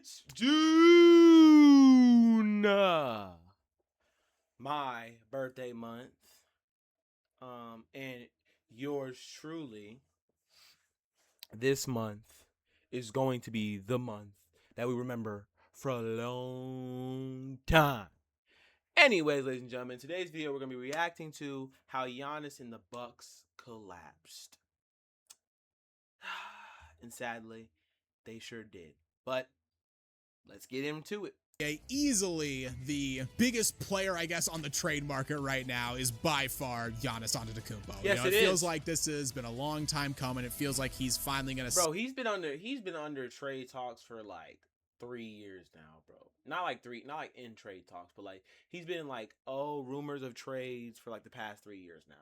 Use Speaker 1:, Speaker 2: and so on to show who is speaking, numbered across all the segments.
Speaker 1: It's June, my birthday month, and yours truly. This month is going to be the month that we remember for a long time. Anyways, ladies and gentlemen, today's video we're going to be reacting to how Giannis and the Bucks collapsed. And sadly, they sure did. But let's get into it.
Speaker 2: Easily the biggest player, I guess, on the trade market right now is by far Giannis Antetokounmpo.
Speaker 1: Yes,
Speaker 2: it feels like this has been a long time coming. It feels like he's finally gonna.
Speaker 1: Bro, he's been under trade talks for like 3 years now, bro. Not like in trade talks, but like he's been like rumors of trades for like the past 3 years now.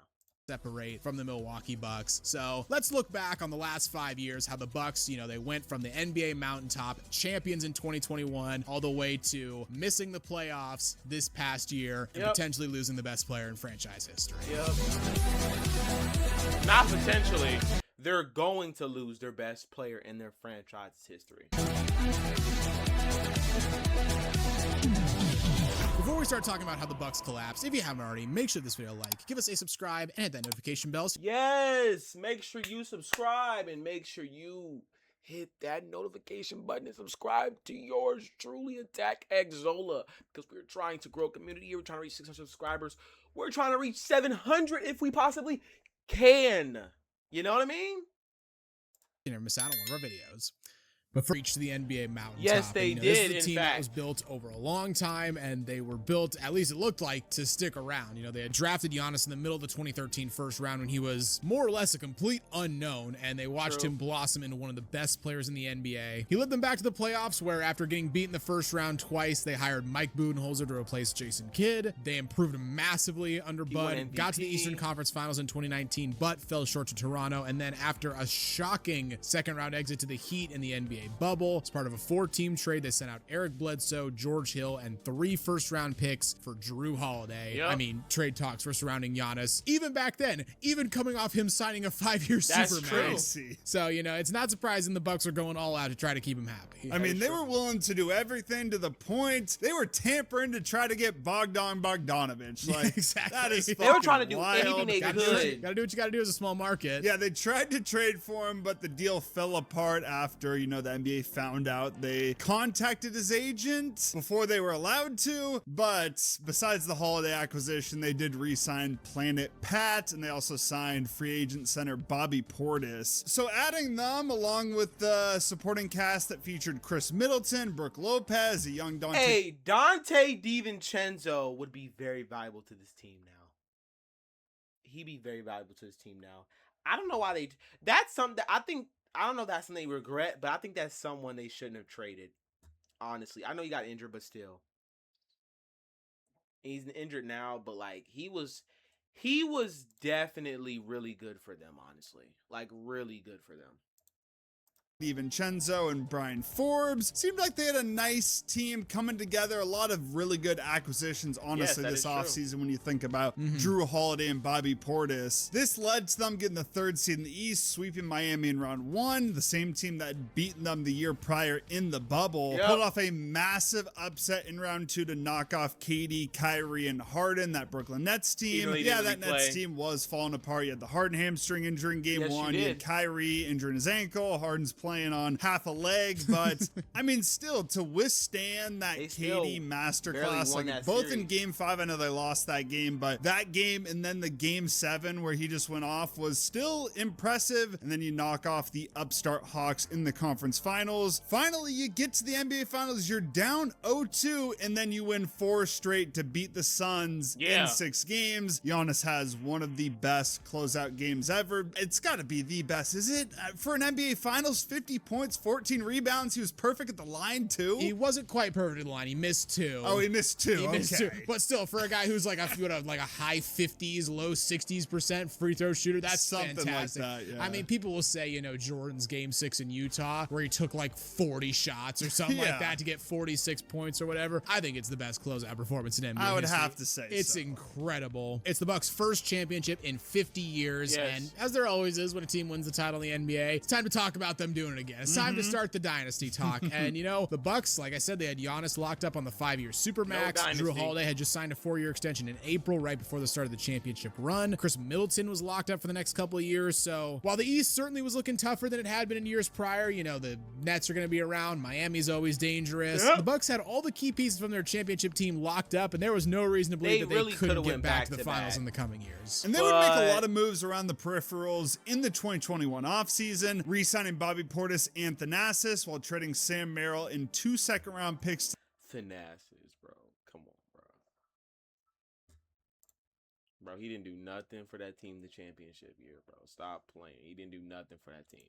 Speaker 2: Separate from the Milwaukee Bucks. So let's look back on the last 5 years, how the Bucks, they went from the NBA mountaintop, champions in 2021, all the way to missing the playoffs this past year and potentially losing the best player in franchise history.
Speaker 1: Not potentially. They're going to lose their best player in their franchise history.
Speaker 2: Before we start talking about how the Bucks collapsed, if you haven't already, make sure this video give us a subscribe, and hit that notification bell.
Speaker 1: Yes, make sure you subscribe and make sure you hit that notification button and subscribe to yours truly, Attack X Zola, because we're trying to grow a community here. We're trying to reach 600 subscribers. We're trying to reach 700 if we possibly can. You know what I mean?
Speaker 2: You never miss out on one of our videos. But for reach to the NBA mountaintop.
Speaker 1: Yes, they did.
Speaker 2: This is a team that was built over a long time, and they were built, at least it looked like, to stick around. They had drafted Giannis in the middle of the 2013 first round when he was more or less a complete unknown, and they watched him blossom into one of the best players in the NBA. He led them back to the playoffs, where after getting beat in the first round twice, they hired Mike Budenholzer to replace Jason Kidd. They improved massively under Bud, got to the Eastern Conference Finals in 2019, but fell short to Toronto. And then after a shocking second round exit to the Heat in the NBA bubble, as part of a 4-team trade, they sent out Eric Bledsoe, George Hill, and 3 first-round picks for Drew Holiday. I mean, trade talks were surrounding Giannis even back then, even coming off him signing a 5-year supermax. So it's not surprising the Bucks are going all out to try to keep him happy.
Speaker 3: I mean, they were willing to do everything, to the point they were tampering to try to get Bogdanovich. Like,
Speaker 2: exactly.
Speaker 3: That is
Speaker 1: they were trying to do
Speaker 3: wild.
Speaker 1: anything they could.
Speaker 2: Gotta do what you gotta do as a small market.
Speaker 3: Yeah, they tried to trade for him, but the deal fell apart after the NBA found out. They contacted his agent before they were allowed to, but besides the Holiday acquisition, they did re-sign Planet Pat, and they also signed free agent center Bobby Portis. So adding them along with the supporting cast that featured Chris Middleton, Brooke Lopez, a young Dante.
Speaker 1: Hey, Dante DiVincenzo would be very valuable to this team now. He'd be very valuable to this team now. I don't know why that's something I don't know if that's something they regret, but I think that's someone they shouldn't have traded. Honestly, I know he got injured, but still. He's injured now, but like he was definitely really good for them, honestly. Like really good for them.
Speaker 3: DiVincenzo and Brian Forbes. Seemed like they had a nice team coming together. A lot of really good acquisitions, honestly, this offseason when you think about Drew Holiday and Bobby Portis. This led to them getting the 3rd seed in the East, sweeping Miami in round 1, the same team that had beaten them the year prior in the bubble. Pulled off a massive upset in round 2 to knock off KD, Kyrie, and Harden, that Brooklyn Nets team. That Nets team was falling apart. You had the Harden hamstring injury in game 1. You had Kyrie injuring his ankle. Harden's playing on half a leg, but I mean, still to withstand that KD masterclass, like both in game 5, I know they lost that game, but that game and then the game 7 where he just went off was still impressive. And then you knock off the upstart Hawks in the conference finals. Finally, you get to the NBA finals, you're down 0-2, and then you win 4 straight to beat the Suns in 6 games. Giannis has one of the best closeout games ever. It's got to be the best, is it? For an NBA finals, 50 points, 14 rebounds. He was perfect at the line too.
Speaker 2: He wasn't quite perfect at the line. He missed 2.
Speaker 3: Oh, he missed 2.
Speaker 2: He missed 2. But still, for a guy who's like a high 50s, low 60s% free throw shooter, that's
Speaker 3: something
Speaker 2: fantastic.
Speaker 3: Like that, yeah.
Speaker 2: I mean, people will say, Jordan's game 6 in Utah, where he took like 40 shots or something like that to get 46 points or whatever. I think it's the best closeout performance in NBA
Speaker 3: I would
Speaker 2: history.
Speaker 3: have to say
Speaker 2: it's incredible. It's the Bucks' first championship in 50 years, and as there always is when a team wins the title in the NBA, it's time to talk about them doing doing it again. It's time to start the dynasty talk. And, you know, the Bucks, like I said, they had Giannis locked up on the 5-year Supermax. Drew Holiday had just signed a 4-year extension in April, right before the start of the championship run. Chris Middleton was locked up for the next couple of years. So while the East certainly was looking tougher than it had been in years prior, you know, the Nets are going to be around. Miami's always dangerous. Yep. The Bucks had all the key pieces from their championship team locked up, and there was no reason to believe that they couldn't get back to the finals in the coming years.
Speaker 3: And they would make a lot of moves around the peripherals in the 2021 offseason, re-signing Bobby Portis and Thanasis while trading Sam Merrill and 2 second-round picks.
Speaker 1: Thanasis, bro. Come on, bro. Bro, he didn't do nothing for that team the championship year, bro. Stop playing. He didn't do nothing for that team.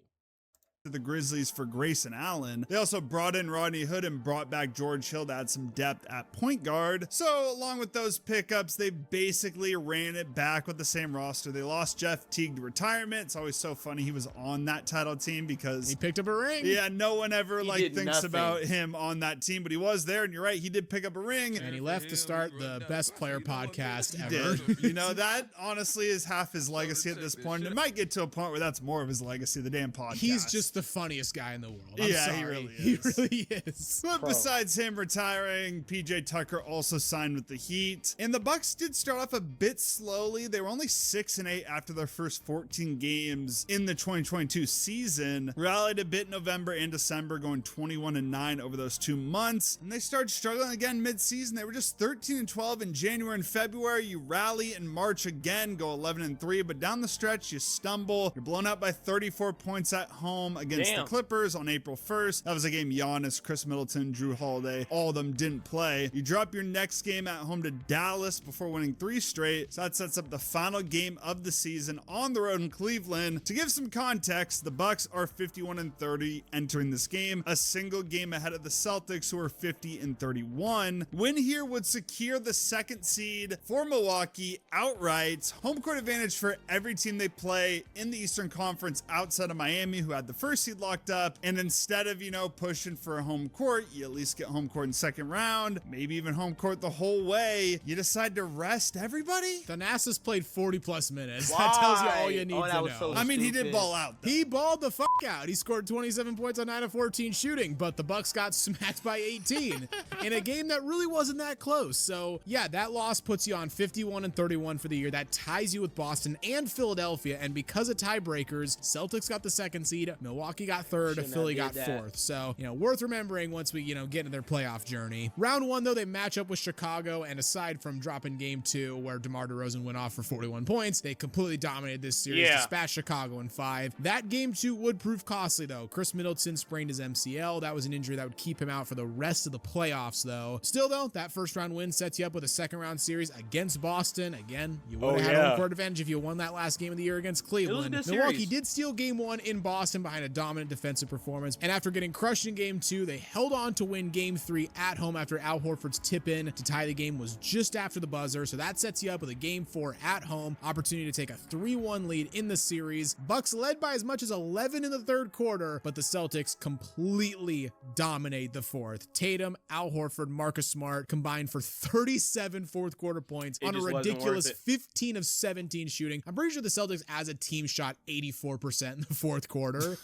Speaker 3: To the Grizzlies for Grayson Allen. They also brought in Rodney Hood and brought back George Hill to add some depth at point guard. So along with those pickups, they basically ran it back with the same roster. They lost Jeff Teague to retirement. It's always so funny he was on that title team because
Speaker 2: he picked up a ring.
Speaker 3: Yeah, no one ever thinks about him on that team, but he was there, and you're right, he did pick up a ring.
Speaker 2: And he left to start the best player podcast ever.
Speaker 3: You know, that honestly is half his legacy at this point. It might get to a point where that's more of his legacy, the damn podcast.
Speaker 2: He's just the funniest guy in the world. I'm
Speaker 3: yeah,
Speaker 2: sorry.
Speaker 3: he really is.
Speaker 2: He really is.
Speaker 3: But besides him retiring, PJ Tucker also signed with the Heat. And the Bucks did start off a bit slowly. They were only 6-8 after their first 14 games in the 2022 season. Rallied a bit in November and December, going 21-9 over those 2 months. And they started struggling again mid-season. They were just 13-12 in January and February. You rally in March again, go 11-3, but down the stretch, you stumble. You're blown out by 34 points at home against the Clippers on April 1st. That was a game Giannis, Chris Middleton, Drew Holiday, all of them didn't play. You drop your next game at home to Dallas before winning 3 straight. So that sets up the final game of the season on the road in Cleveland. To give some context, the Bucks are 51-30 entering this game, a single game ahead of the Celtics, who are 50-31. Win here would secure the 2nd seed for Milwaukee outright. Home court advantage for every team they play in the Eastern Conference outside of Miami, who had the 1st seed locked up. And instead of, you know, pushing for a home court, you at least get home court in 2nd round, maybe even home court the whole way. You decide to rest everybody.
Speaker 2: Thanasis played 40+ minutes. Why? That tells you all you need to know.
Speaker 3: So I mean, he did ball out, though.
Speaker 2: He balled the fuck out. He scored 27 points on 9 of 14 shooting, but the Bucks got smacked by 18 in a game that really wasn't that close. So yeah, that loss puts you on 51-31 for the year. That ties you with Boston and Philadelphia. And because of tiebreakers, Celtics got the 2nd seed, Milwaukee got 3rd, Philly got 4th. So, you know, worth remembering once we, you know, get into their playoff journey. Round 1, though, they match up with Chicago, and aside from dropping game 2, where DeMar DeRozan went off for 41 points, they completely dominated this series, dispatched Chicago in 5. That game 2 would prove costly, though. Chris Middleton sprained his MCL. That was an injury that would keep him out for the rest of the playoffs, though. Still, though, that 1st round win sets you up with a 2nd round series against Boston. Again, you would have had home court advantage if you won that last game of the year against Cleveland. Milwaukee did steal game 1 in Boston behind a dominant defensive performance, and after getting crushed in game 2, they held on to win game 3 at home after Al Horford's tip-in to tie the game was just after the buzzer. So that sets you up with a game 4 at home, opportunity to take a 3-1 lead in the series. Bucks led by as much as 11 in the 3rd quarter, but the Celtics completely dominate the 4th. Tatum, Al Horford, Marcus Smart combined for 37 4th quarter points on a ridiculous 15 of 17 shooting. I'm pretty sure the Celtics as a team shot 84% in the 4th quarter,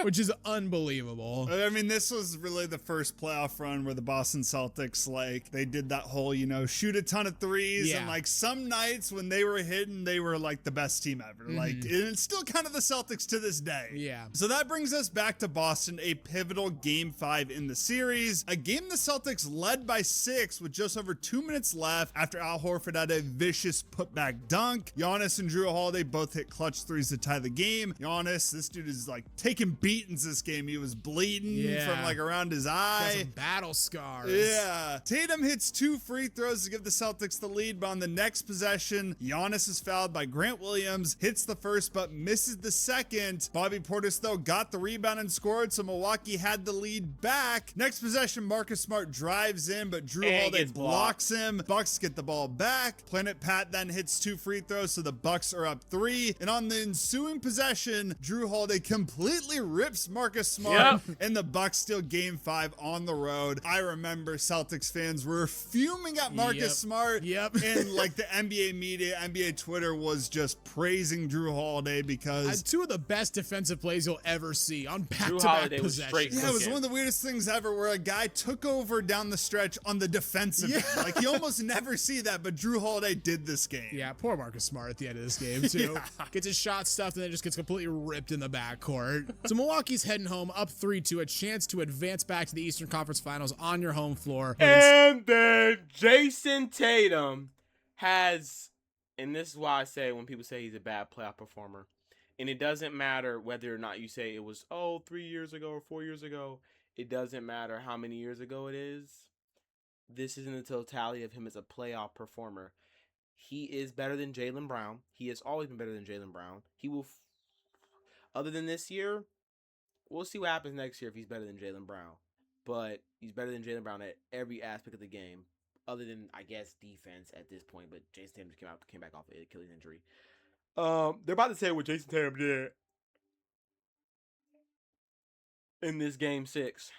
Speaker 2: which is unbelievable.
Speaker 3: I mean, this was really the first playoff run where the Boston Celtics, like, they did that whole, you know, shoot a ton of threes. And like some nights when they were hitting, they were like the best team ever. Like, and it's still kind of the Celtics to this day.
Speaker 2: Yeah.
Speaker 3: So that brings us back to Boston, a pivotal game 5 in the series. A game the Celtics led by 6 with just over 2 minutes left after Al Horford had a vicious putback dunk. Giannis and Drew Holiday both hit clutch threes to tie the game. Giannis, this dude is like taking beatings this game. He was bleeding from like around his eye.
Speaker 2: Some battle scars.
Speaker 3: Yeah. Tatum hits 2 free throws to give the Celtics the lead, but on the next possession, Giannis is fouled by Grant Williams, hits the first but misses the second. Bobby Portis, though, got the rebound and scored, so Milwaukee had the lead back. Next possession, Marcus Smart drives in, but Drew Holiday blocks him. Bucks get the ball back. Planet Pat then hits 2 free throws, so the Bucks are up 3. And on the ensuing possession, Drew Holiday completely completely rips Marcus Smart, and the Bucks steal Game 5 on the road. I remember Celtics fans were fuming at Marcus Smart, and like the NBA media, NBA Twitter was just praising Drew Holiday because
Speaker 2: two of the best defensive plays you'll ever see on back-to-back possessions.
Speaker 3: Yeah, it was one of the weirdest things ever where a guy took over down the stretch on the defensive end. Like, you almost never see that, but Drew Holiday did this game.
Speaker 2: Yeah, poor Marcus Smart at the end of this game, too. Gets his shot stuffed and then just gets completely ripped in the backcourt. So Milwaukee's heading home up 3-2, a chance to advance back to the Eastern Conference Finals on your home floor.
Speaker 1: And then Jason Tatum has, and this is why I say when people say he's a bad playoff performer, and it doesn't matter whether or not you say it was, 3 years ago or 4 years ago. It doesn't matter how many years ago it is. This isn't the totality of him as a playoff performer. He is better than Jaylen Brown. He has always been better than Jaylen Brown. He will, other than this year, we'll see what happens next year if he's better than Jaylen Brown. But he's better than Jaylen Brown at every aspect of the game, other than, I guess, defense at this point. But Jason Tatum came back off an Achilles injury. They're about to say what Jason Tatum did in this game 6.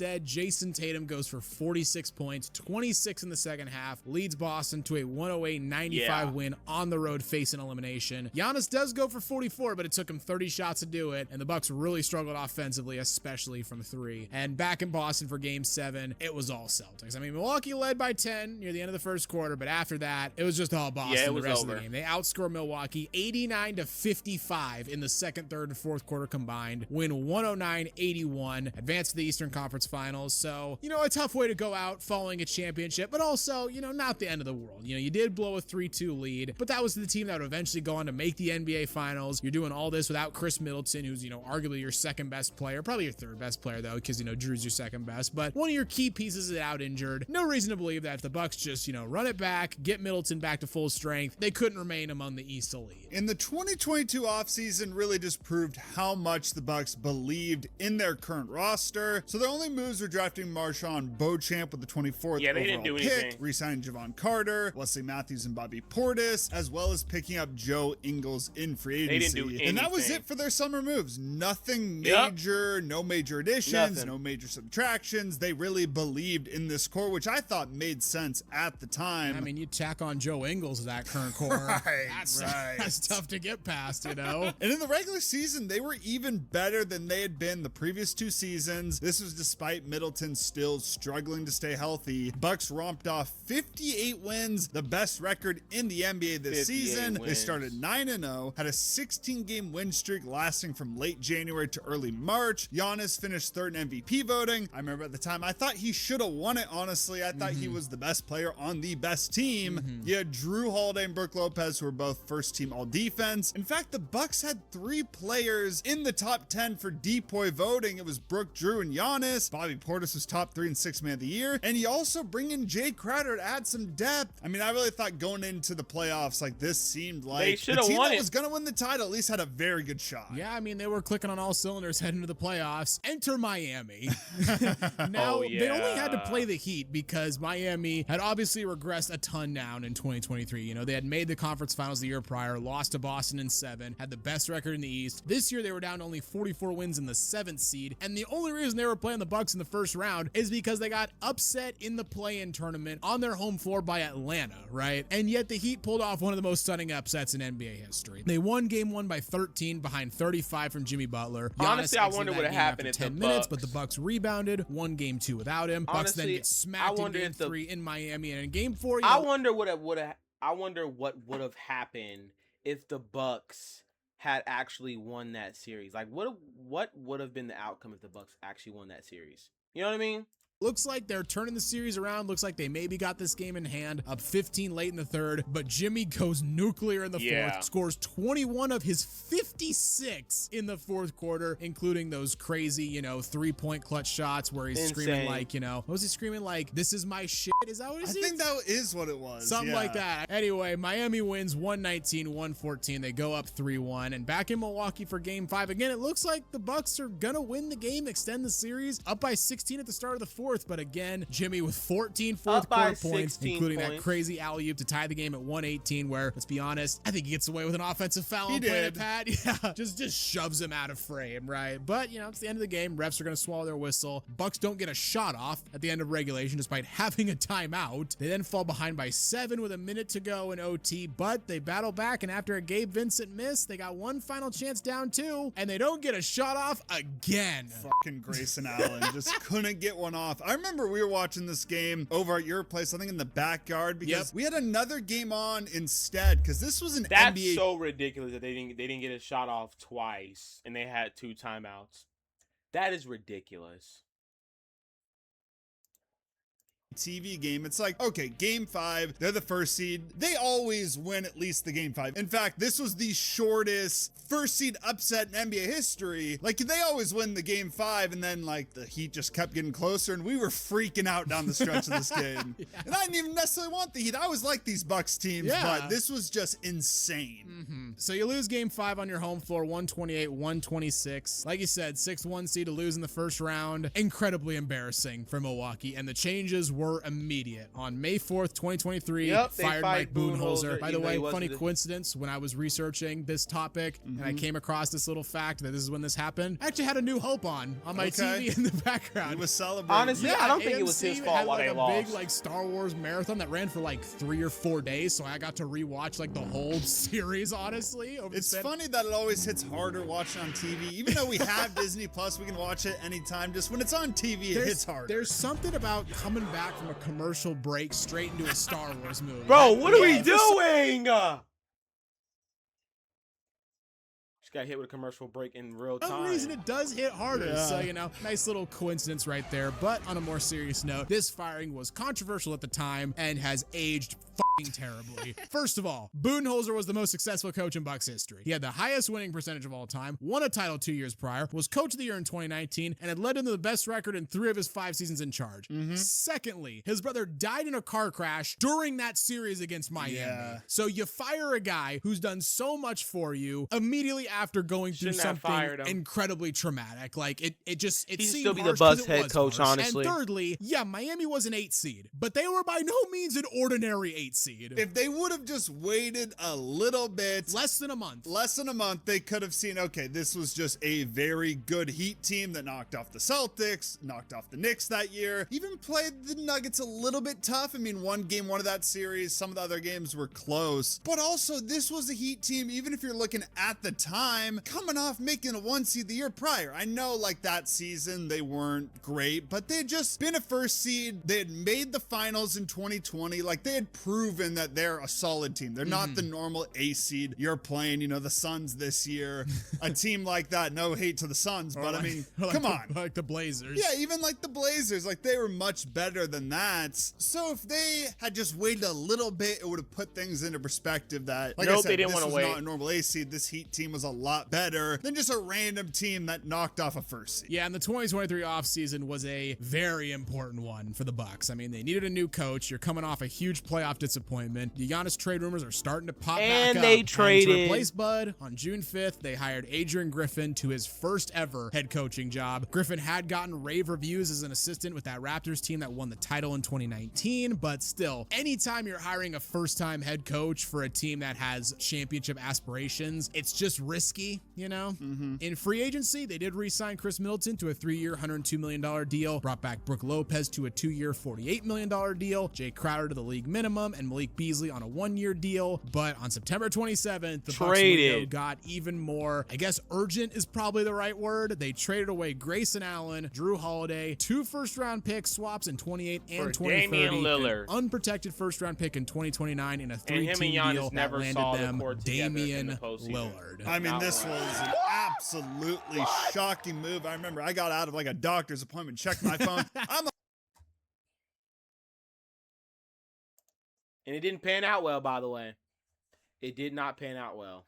Speaker 2: Instead, Jason Tatum goes for 46 points, 26 in the second half, leads Boston to a 108-95 win on the road facing elimination. Giannis does go for 44, but it took him 30 shots to do it, and the Bucks really struggled offensively, especially from 3. And back in Boston for Game 7, it was all Celtics. I mean, Milwaukee led by 10 near the end of the first quarter, but after that, it was just all Boston the rest of the game. They outscore Milwaukee 89-55 in the second, third, and fourth quarter combined, win 109-81, advance to the Eastern Conference Finals. So, a tough way to go out following a championship, but also, not the end of the world. You did blow a 3-2 lead, but that was the team that would eventually go on to make the NBA Finals. You're doing all this without Chris Middleton, who's, arguably your second best player, probably your third best player though, because, Drew's your second best, but one of your key pieces is out injured. No reason to believe that if the Bucks just, run it back, get Middleton back to full strength, they couldn't remain among the East elite.
Speaker 3: And the 2022 offseason really just proved how much the Bucks believed in their current roster. So their only moves were drafting Marshawn Beauchamp with the 24th overall pick, re-signing Javon Carter, Wesley Matthews, and Bobby Portis, as well as picking up Joe Ingles in free agency.
Speaker 1: They didn't do anything.
Speaker 3: And that was it for their summer moves. Nothing major, no major additions, no major subtractions. They really believed in this core, which I thought made sense at the time.
Speaker 2: I mean, you tack on Joe Ingles to that current core. That's tough to get past, And
Speaker 3: in the regular season, they were even better than they had been the previous 2 seasons. This was despite Middleton still struggling to stay healthy. Bucks romped off 58 wins, the best record in the NBA this season. They started 9-0, had a 16-game win streak lasting from late January to early March. Giannis finished 3rd in MVP voting. I remember at the time, I thought he should have won it, honestly. I thought he was the best player on the best team. You had Drew Holiday and Brook Lopez, who were both first-team all-defense. In fact, the Bucks had 3 players in the top 10 for DPOY voting. It was Brook, Drew, and Giannis. Bobby Portis was top 3 and 6th man of the year. And you also bring in Jay Crowder to add some depth. I mean, I really thought going into the playoffs, like, this seemed like the team that was going to win the title at least had a very good shot.
Speaker 2: Yeah, I mean, they were clicking on all cylinders heading to the playoffs. Enter Miami. Now, they only had to play the Heat because Miami had obviously regressed a ton down in 2023. They had made the conference finals the year prior, lost to Boston in 7, had the best record in the East. This year, they were down to only 44 wins in the 7th seed. And the only reason they were playing the Bucks in the first round is because they got upset in the play-in tournament on their home floor by Atlanta, right? And yet the Heat pulled off one of the most stunning upsets in NBA history. They won Game 1 by 13 behind 35 from Jimmy Butler.
Speaker 1: Honestly, I wonder what happened
Speaker 2: after 10 minutes, but the Bucks rebounded, won Game 2 without him. Bucks then get smacked in Game 3 in Miami, and in Game 4,
Speaker 1: I wonder what would have happened if the Bucks had actually won that series. Like, what would have been the outcome if the Bucks actually won that series? You know what I mean?
Speaker 2: Looks like they're turning the series around. Looks like they maybe got this game in hand, up 15 late in the third, but Jimmy goes nuclear in the fourth, scores 21 of his 56 in the fourth quarter, including those crazy, 3-point clutch shots where he's screaming like, what was he screaming like, this is my shit? Is that what it is?
Speaker 3: I think that is what it was.
Speaker 2: Something like that. Anyway, Miami wins 119-114. They go up 3-1, and back in Milwaukee for Game 5. Again, it looks like the Bucks are gonna win the game, extend the series, up by 16 at the start of the fourth. fourth, but again, Jimmy with 14
Speaker 1: Up
Speaker 2: fourth
Speaker 1: by
Speaker 2: quarter points,
Speaker 1: 16
Speaker 2: including that
Speaker 1: points.
Speaker 2: crazy alley-oop to tie the game at 118, where, let's be honest, I think he gets away with an offensive foul
Speaker 3: He
Speaker 2: on Planet
Speaker 3: did.
Speaker 2: Pat. Yeah, just shoves him out of frame, right? But, it's the end of the game. Refs are going to swallow their whistle. Bucks don't get a shot off at the end of regulation despite having a timeout. They then fall behind by 7 with a minute to go in OT, but they battle back, and after a Gabe Vincent miss, they got one final chance down 2, and they don't get a shot off again.
Speaker 3: Fucking Grayson Allen just couldn't get one off. I remember we were watching this game over at your place, I think in the backyard, because we had another game on instead, because this was an
Speaker 1: That's
Speaker 3: NBA.
Speaker 1: so ridiculous that they didn't get a shot off twice and they had 2 timeouts. That is ridiculous.
Speaker 3: TV game. It's like, okay, game 5, they're the first seed. They always win at least the game 5. In fact, this was the shortest first seed upset in NBA history. Like, they always win the game 5, and then like the Heat just kept getting closer, and we were freaking out down the stretch of this game. And I didn't even necessarily want the Heat. I always like these Bucks teams, but this was just insane.
Speaker 2: So you lose game 5 on your home floor, 128-126. Like you said, 6-1 seed to lose in the first round. Incredibly embarrassing for Milwaukee, and the changes were immediate. On May 4th, 2023, fired Mike Budenholzer. By the way, funny coincidence, when I was researching this topic and I came across this little fact that this is when this happened, I actually had a New Hope on my TV in the background.
Speaker 3: It was celebrating.
Speaker 1: Honestly, I don't think
Speaker 2: AMC
Speaker 1: it was his fault
Speaker 2: had
Speaker 1: why
Speaker 2: like
Speaker 1: they
Speaker 2: a
Speaker 1: lost.
Speaker 2: big Star Wars marathon that ran for like 3 or 4 days, so I got to rewatch the whole series, honestly.
Speaker 3: It's funny that it always hits harder watching on TV. Even though we have Disney Plus, we can watch it anytime. Just when it's on TV, it hits harder.
Speaker 2: There's something about coming back from a commercial break straight into a Star Wars movie.
Speaker 1: Bro, what are we doing? Just got hit with a commercial break in real
Speaker 2: For
Speaker 1: time.
Speaker 2: some reason, it does hit harder. So, nice little coincidence right there. But on a more serious note, this firing was controversial at the time and has aged fucking terribly. First of all, Budenholzer was the most successful coach in Bucks history. He had the highest winning percentage of all time, won a title 2 years prior, was coach of the year in 2019, and had led him to the best record in 3 of his 5 seasons in charge. Secondly, his brother died in a car crash during that series against Miami. So you fire a guy who's done so much for you immediately after going through something incredibly traumatic. Like it
Speaker 1: He should
Speaker 2: seemed
Speaker 1: still be the
Speaker 2: harsh
Speaker 1: Bucks
Speaker 2: 'cause it
Speaker 1: head
Speaker 2: was
Speaker 1: coach,
Speaker 2: harsh.
Speaker 1: honestly.
Speaker 2: And thirdly, Miami was an 8 seed, but they were by no means an ordinary 8 seed.
Speaker 3: If they would have just waited a little bit,
Speaker 2: less than a month,
Speaker 3: they could have seen, okay, this was just a very good Heat team that knocked off the Celtics, knocked off the Knicks that year, even played the Nuggets a little bit tough. I mean, one game, one of that series, some of the other games were close, but also this was a Heat team, even if you're looking at the time, coming off making a 1 seed the year prior. I know like that season they weren't great, but they had just been a first seed. They had made the finals in 2020. Like they had proven that they're a solid team. They're not the normal A seed you're playing, the Suns this year. A team like that, no hate to the Suns, but I mean, come on.
Speaker 2: Like the Blazers.
Speaker 3: Yeah, even like the Blazers, like they were much better than that. So if they had just waited a little bit, it would have put things into perspective that, like I said,
Speaker 1: they didn't
Speaker 3: this
Speaker 1: want to
Speaker 3: was
Speaker 1: wait.
Speaker 3: not a normal A seed. This Heat team was a lot better than just a random team that knocked off a first seed.
Speaker 2: Yeah, and the 2023 offseason was a very important one for the Bucks. I mean, they needed a new coach. You're coming off a huge playoff disappointment. The Giannis trade rumors are starting to pop back up.
Speaker 1: And they traded.
Speaker 2: And to replace Bud, on June 5th, they hired Adrian Griffin to his first ever head coaching job. Griffin had gotten rave reviews as an assistant with that Raptors team that won the title in 2019, but still, anytime you're hiring a first-time head coach for a team that has championship aspirations, it's just risky, In free agency, they did re-sign Chris Middleton to a 3-year, $102 million deal, brought back Brook Lopez to a 2-year, $48 million deal, Jay Crowder to the league minimum, and Malik Beasley on a 1-year deal. But on September 27th, the Bucks window got even more, I guess urgent is probably the right word. They traded away Grayson Allen, Drew Holiday, 2 first-round pick swaps in 28 and 2030,
Speaker 1: Damian Lillard,
Speaker 2: an unprotected first-round pick in 2029 in a 3-team deal that landed them Damian Lillard.
Speaker 3: I mean, this was an absolutely shocking move. I remember I got out of like a doctor's appointment, checked my phone.
Speaker 1: And it didn't pan out well, by the way. It did not pan out well.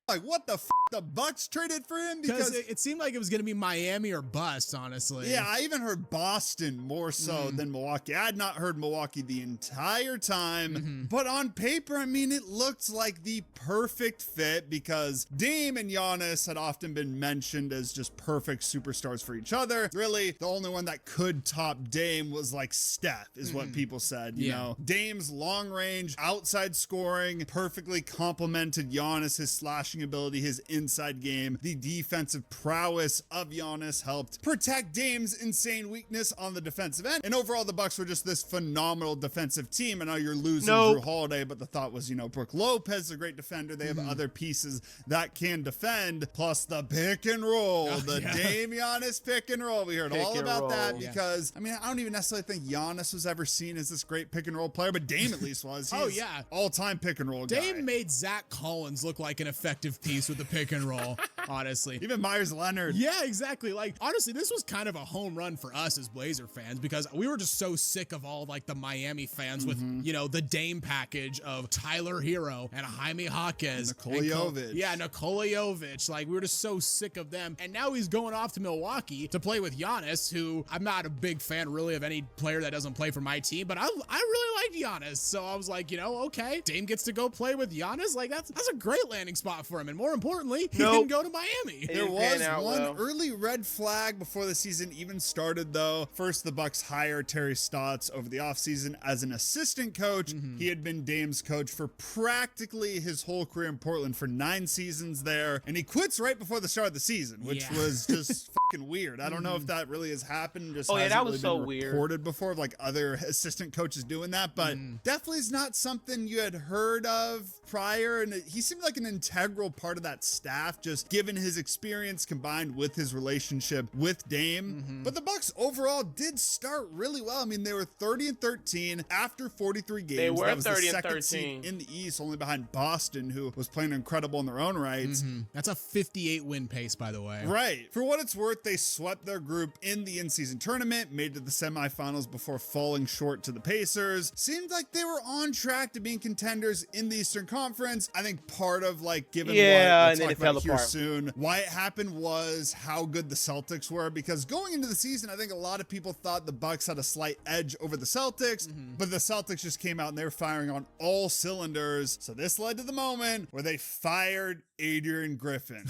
Speaker 3: Like, what the the Bucks traded for him?
Speaker 2: Because it seemed like it was going to be Miami or bust, honestly.
Speaker 3: Yeah, I even heard Boston more so than Milwaukee. I had not heard Milwaukee the entire time, but on paper, I mean, it looked like the perfect fit because Dame and Giannis had often been mentioned as just perfect superstars for each other. Really, the only one that could top Dame was like Steph, is what people said. You know, Dame's long range, outside scoring perfectly complemented Giannis, his slashing ability, his inside game. The defensive prowess of Giannis helped protect Dame's insane weakness on the defensive end. And overall, the Bucks were just this phenomenal defensive team. I know you're losing Drew Holiday, but the thought was, you know, Brook Lopez, a great defender. They have other pieces that can defend, plus the pick and roll, Dame Giannis pick and roll. We heard all about that because, I mean, I don't even necessarily think Giannis was ever seen as this great pick and roll player, but Dame at least was. He's all-time pick and roll guy.
Speaker 2: Dame made Zach Collins look like an effective piece with the pick and roll, honestly.
Speaker 3: Even Myers Leonard.
Speaker 2: Yeah, exactly. Like, honestly, this was kind of a home run for us as Blazer fans because we were just so sick of all like the Miami fans with, you know, the Dame package of Tyler Hero and Jaime Jaquez.
Speaker 3: Nikola Jovic.
Speaker 2: Nikola Jovic. Like, we were just so sick of them. And now he's going off to Milwaukee to play with Giannis, who I'm not a big fan really of any player that doesn't play for my team, but I really like Giannis. So I was like, you know, okay, Dame gets to go play with Giannis. Like, that's a great landing spot for him. And more importantly, he can go to Miami.
Speaker 3: There was one early red flag before the season even started, though. First, the Bucks hired Terry Stotts over the offseason as an assistant coach. He had been Dame's coach for practically his whole career in Portland for 9 seasons there, and he quits right before the start of the season, which was just fucking weird. I don't know if that really has happened. Just hasn't
Speaker 1: that was
Speaker 3: really
Speaker 1: so
Speaker 3: been
Speaker 1: weird.
Speaker 3: Reported before, like other assistant coaches doing that, but definitely is not something you had heard of prior. And he seemed like an integral part of that staff, just given his experience combined with his relationship with Dame. But the Bucks overall did start really well. I mean, they were 30-13 after 43 games.
Speaker 1: They were
Speaker 3: that was
Speaker 1: 30-13
Speaker 3: the second seed in the East, only behind Boston, who was playing incredible in their own rights.
Speaker 2: That's a 58 win pace, by the way.
Speaker 3: Right. For what it's worth, they swept their group in the in-season tournament, made to the semifinals before falling short to the Pacers. Seemed like they were on track to being contenders in the Eastern Conference. I think part of like given what we'll talk about here soon, why it happened was how good the Celtics were, because going into the season, I think a lot of people thought the Bucks had a slight edge over the Celtics, but the Celtics just came out and they were firing on all cylinders. So this led to the moment where they fired Adrian Griffin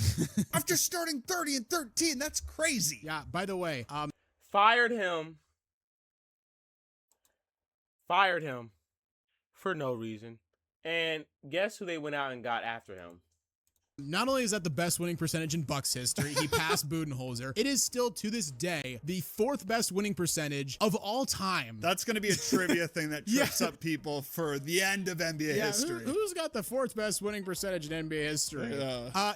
Speaker 3: after starting 30-13. That's crazy.
Speaker 2: Yeah, by the way,
Speaker 1: fired him for no reason. And guess who they went out and got after him?
Speaker 2: Not only is that the best winning percentage in Bucks history, he passed Budenholzer. It is still, to this day, the 4th best winning percentage of all time.
Speaker 3: That's going to be a trivia thing that trips up people for the end of NBA history.
Speaker 2: Who's got the 4th best winning percentage in NBA history?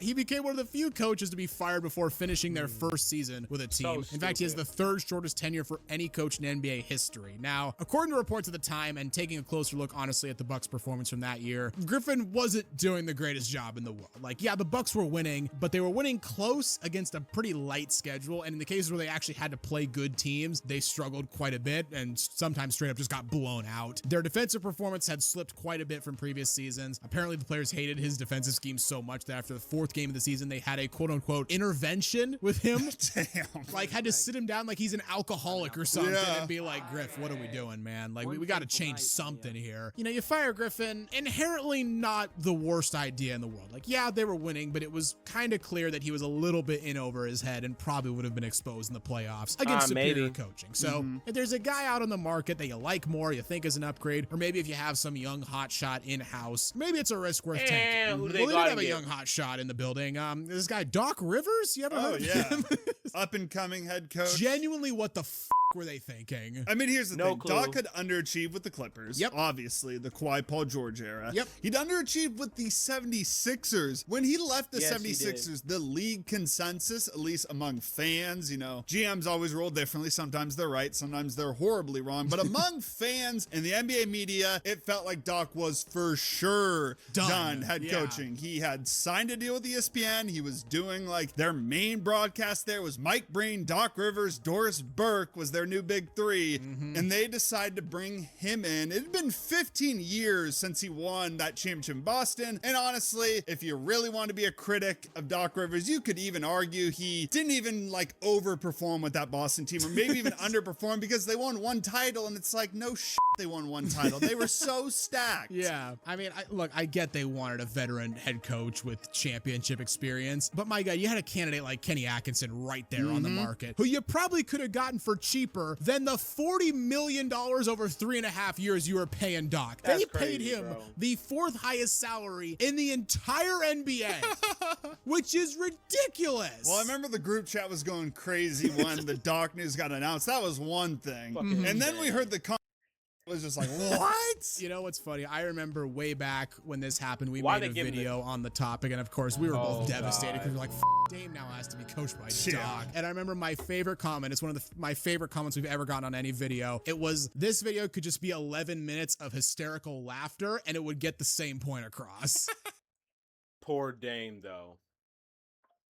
Speaker 2: He became one of the few coaches to be fired before finishing their first season with a team. In fact, he has the 3rd shortest tenure for any coach in NBA history. Now, according to reports at the time and taking a closer look, honestly, at the Bucks' performance from that year, Griffin wasn't doing the greatest job in the world. Like, yeah, the Bucks were winning, but they were winning close against a pretty light schedule. And in the cases where they actually had to play good teams, they struggled quite a bit and sometimes straight up just got blown out. Their defensive performance had slipped quite a bit from previous seasons. Apparently, the players hated his defensive scheme so much that after the 4th game of the season, they had a quote unquote intervention with him.
Speaker 3: Damn.
Speaker 2: Like, had to sit him down like he's an alcoholic or something and be like, Griff, what are we doing, man? Like, we got to change something here. You know, you fire Griffin, inherently not the worst idea in the world. Like, yeah, they were winning, but it was kind of clear that he was a little bit in over his head and probably would have been exposed in the playoffs against superior coaching. So if there's a guy out on the market that you like more, you think is an upgrade, or maybe if you have some young hot shot in-house, maybe it's a risk worth taking.
Speaker 1: Who
Speaker 2: they did have a young hot shot in the building. This guy, Doc Rivers, you ever heard of him?
Speaker 3: Up and coming head coach.
Speaker 2: Genuinely, what the were they thinking?
Speaker 3: I mean, here's the thing. Clue. Doc had underachieved with the Clippers. Obviously, the Kawhi Paul George era. He'd underachieved with the 76ers. When he left the 76ers, the league consensus, at least among fans, you know, GMs always roll differently. Sometimes they're right, sometimes they're horribly wrong. But among fans and the NBA media, it felt like Doc was for sure done head coaching. He had signed a deal with ESPN. He was doing like their main broadcast there was Mike Breen, Doc Rivers, Doris Burke was their new big three, and they decide to bring him in. It had been 15 years since he won that championship in Boston, and honestly, if you really want to be a critic of Doc Rivers, you could even argue he didn't even like overperform with that Boston team, or maybe even underperform, because they won one title, and it's like, no shit, they won one title. They were so stacked.
Speaker 2: Yeah, I mean, look, I get they wanted a veteran head coach with championship experience, but my God, you had a candidate like Kenny Atkinson right there on the market, who you probably could have gotten for cheaper than the $40 million over 3.5 years you were paying Doc. They paid him the 4th highest salary in the entire NBA, which is ridiculous.
Speaker 3: Well, I remember the group chat was going crazy when the Doc news got announced. That was one thing. And then we heard the it was just like, what?
Speaker 2: You know what's funny? I remember way back when this happened, we made a video on the topic, and of course we were both devastated because we're like, Dame now has to be coached by Doc. And I remember my favorite comment, it's one of my favorite comments we've ever gotten on any video. It was, this video could just be 11 minutes of hysterical laughter and it would get the same point across.
Speaker 1: Poor Dame, though.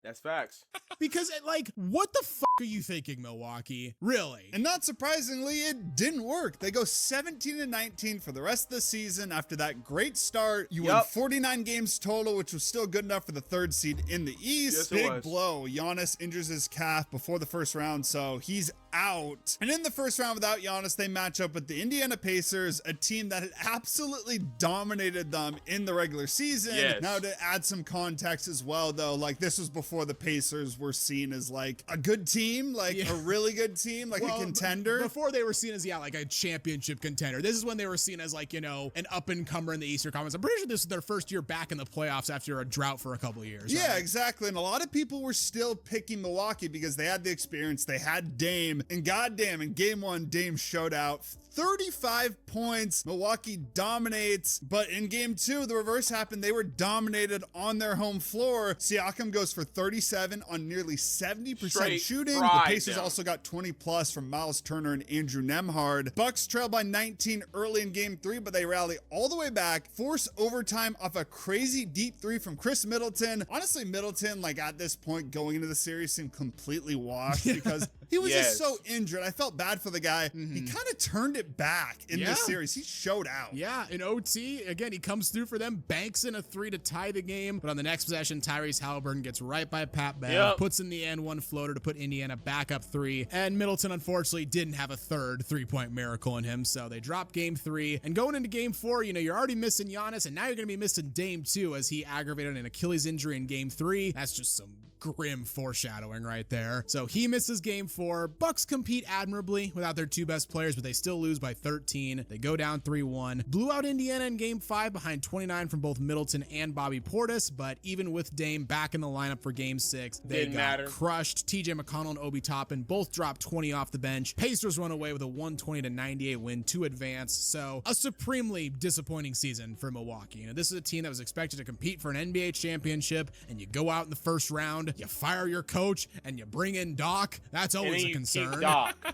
Speaker 1: That's facts.
Speaker 2: Because, like, what the fuck are you thinking, Milwaukee? Really?
Speaker 3: And not surprisingly, it didn't work. They go 17-19 for the rest of the season. After that great start, you win 49 games total, which was still good enough for the 3rd seed in the East.
Speaker 1: Yes,
Speaker 3: big blow. Giannis injures his calf before the first round, so he's out. And in the first round without Giannis, they match up with the Indiana Pacers, a team that had absolutely dominated them in the regular season.
Speaker 1: Yes.
Speaker 3: Now, to add some context as well, though, like, this was before the Pacers were seen as like a good team, like a really good team, like a contender.
Speaker 2: Before they were seen as, like a championship contender. This is when they were seen as like, an up-and-comer in the Eastern Conference. I'm pretty sure this is their first year back in the playoffs after a drought for a couple of years.
Speaker 3: Yeah, exactly. And a lot of people were still picking Milwaukee because they had the experience, they had Dame, and goddamn, in game 1, Dame showed out. 35 points. Milwaukee dominates, but in game 2, the reverse happened. They were dominated on their home floor. Siakam goes for 37 on nearly 70% shooting. The Pacers also got 20 plus from Miles Turner and Andrew Nembhard. Bucks trail by 19 early in game 3, but they rally all the way back, force overtime off a crazy deep 3 from Chris Middleton. Honestly, Middleton, like at this point going into the series, seemed completely washed because he was just so injured. I felt bad for the guy. He kind of turned it back in this series. He showed out.
Speaker 2: Yeah, in OT, again, he comes through for them, banks in a 3 to tie the game, but on the next possession, Tyrese Halliburton gets right by Pat Bev, puts in the N1 floater to put Indiana back up 3, and Middleton unfortunately didn't have a third 3-point miracle in him, so they drop game 3, and going into game 4, you're already missing Giannis, and now you're going to be missing Dame too, as he aggravated an Achilles injury in game 3. That's just some grim foreshadowing right there. So he misses game 4. Bucks compete admirably without their 2 best players, but they still lose by 13. They go down 3-1. Blew out Indiana in game 5 behind 29 from both Middleton and Bobby Portis, but even with Dame back in the lineup for game 6, they got crushed. TJ McConnell and Obi Toppin both dropped 20 off the bench. Pacers run away with a 120-98 win to advance. So a supremely disappointing season for Milwaukee. This is a team that was expected to compete for an NBA championship, and you go out in the first round, you fire your coach, and you bring in Doc. That's always a concern.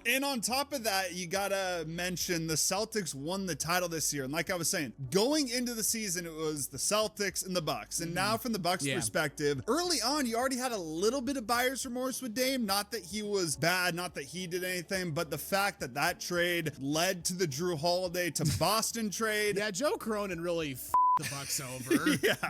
Speaker 3: And on top of that, you gotta mention the Celtics won the title this year. And like I was saying, going into the season, it was the Celtics and the Bucks. And now from the Bucks perspective, early on, you already had a little bit of buyer's remorse with Dame. Not that he was bad, not that he did anything, but the fact that that trade led to the Drew Holiday to Boston trade.
Speaker 2: Yeah, Joe Cronin really the Bucks over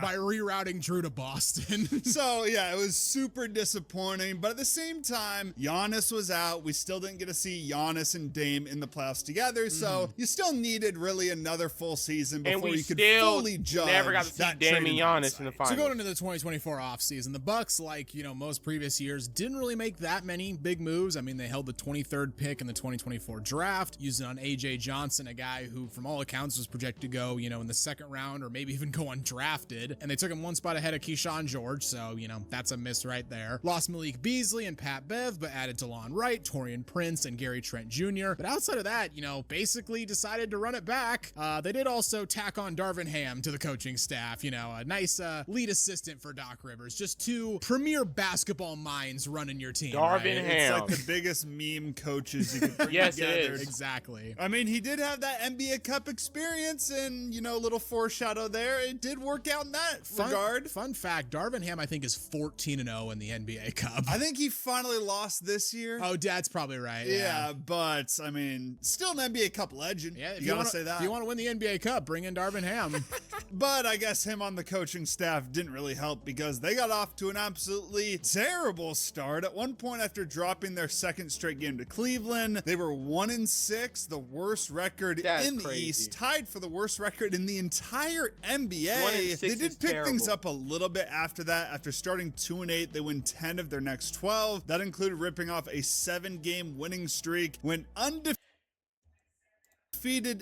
Speaker 2: by rerouting Drew to Boston.
Speaker 3: So yeah, it was super disappointing, but at the same time, Giannis was out. We still didn't get to see Giannis and Dame in the playoffs together, so you still needed really another full season before you could fully judge.
Speaker 1: Never got to see Dame and Giannis in the finals.
Speaker 2: So going into the 2024 offseason, the Bucks, like most previous years, didn't really make that many big moves. I mean, they held the 23rd pick in the 2024 draft, used it on AJ Johnson, a guy who, from all accounts, was projected to go, in the second round or maybe even go undrafted, and they took him 1 spot ahead of Keyshawn George, so that's a miss right there. Lost Malik Beasley and Pat Bev, but added DeLon Wright, Taurean Prince, and Gary Trent Jr. But outside of that, basically decided to run it back. They did also tack on Darvin Ham to the coaching staff, a nice lead assistant for Doc Rivers. Just 2 premier basketball minds running your team.
Speaker 1: Darvin Ham.
Speaker 3: It's like the biggest meme coaches you could bring
Speaker 1: yes,
Speaker 3: together.
Speaker 1: it is.
Speaker 2: Exactly.
Speaker 3: I mean, he did have that NBA Cup experience, and a little foreshadow So it did work out in that regard.
Speaker 2: Fun fact, Darvin Ham, I think, is 14-0 in the NBA Cup.
Speaker 3: I think he finally lost this year.
Speaker 2: Oh, Dad's probably right.
Speaker 3: Yeah, but, I mean, still an NBA Cup legend.
Speaker 2: Yeah,
Speaker 3: you gotta say that.
Speaker 2: If you want to win the NBA Cup, bring in Darvin Ham.
Speaker 3: But I guess him on the coaching staff didn't really help because they got off to an absolutely terrible start. At one point, after dropping their second straight game to Cleveland, they were 1-6, the worst record in the East, tied for the worst record in the entire NBA. They did pick things up a little bit after that. After starting 2-8, they win 10 of their next 12. That included ripping off a 7-game winning streak, went undefeated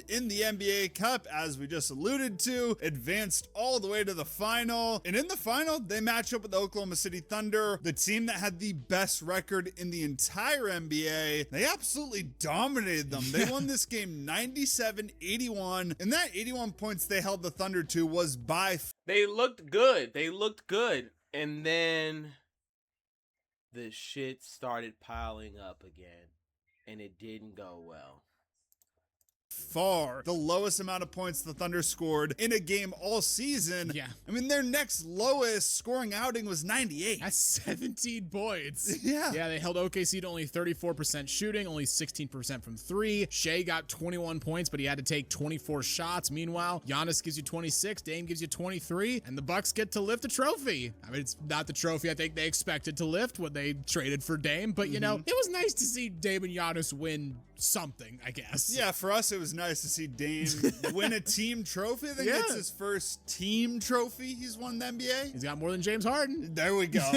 Speaker 3: in the NBA Cup, as we just alluded to, advanced all the way to the final. And in the final, they match up with the Oklahoma City Thunder, the team that had the best record in the entire NBA. They absolutely dominated them. They won this game 97-81. And that 81 points they held the Thunder to was by...
Speaker 1: They looked good. They looked good. And then the shit started piling up again. And it didn't go well.
Speaker 3: Far the lowest amount of points the Thunder scored in a game all season.
Speaker 2: Yeah.
Speaker 3: I mean, their next lowest scoring outing was 98.
Speaker 2: That's 17 points.
Speaker 3: Yeah.
Speaker 2: Yeah, they held OKC to only 34% shooting, only 16% from three. Shea got 21 points, but he had to take 24 shots. Meanwhile, Giannis gives you 26, Dame gives you 23, and the Bucks get to lift a trophy. I mean, it's not the trophy I think they expected to lift when they traded for Dame, but you know, it was nice to see Dame and Giannis win something, I guess.
Speaker 3: Yeah, for us, it was nice to see Dame win a team trophy. I think it's his first team trophy he's won in the NBA.
Speaker 2: He's got more than James Harden.
Speaker 3: There we go.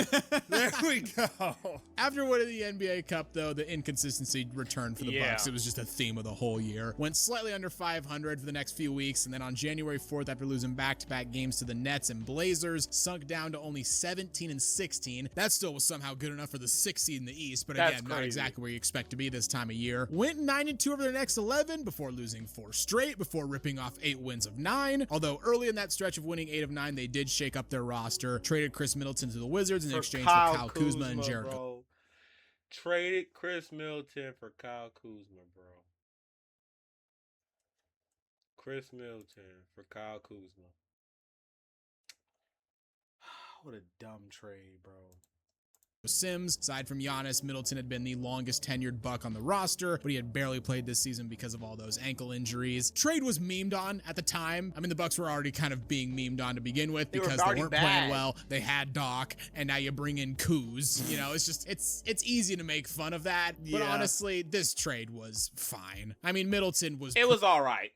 Speaker 3: There we go.
Speaker 2: After winning the NBA Cup, though, the inconsistency returned for the Bucks. It was just a theme of the whole year. Went slightly under 500 for the next few weeks, and then on January 4th, after losing back-to-back games to the Nets and Blazers, sunk down to only 17-16. That still was somehow good enough for the 6th seed in the East, but again, not exactly where you expect to be this time of year. Went 9-2 over their next 11 before losing 4 straight, before ripping off 8 wins of 9. Although early in that stretch of winning 8 of 9, they did shake up their roster, traded Chris Middleton to the Wizards in exchange for Kyle Kuzma and Jericho.
Speaker 1: Bro. Traded Chris Middleton for Kyle Kuzma, bro. Chris Middleton for Kyle Kuzma. What a dumb trade, bro.
Speaker 2: Sims. Aside from Giannis, Middleton had been the longest tenured Buck on the roster, but he had barely played this season because of all those ankle injuries. Trade was memed on at the time. I mean, the Bucks were already kind of being memed on to begin with because they weren't playing well. They had Doc, and now you bring in Kuz. You know, it's just, it's easy to make fun of that. But honestly, this trade was fine. I mean, Middleton was...
Speaker 1: It was all right.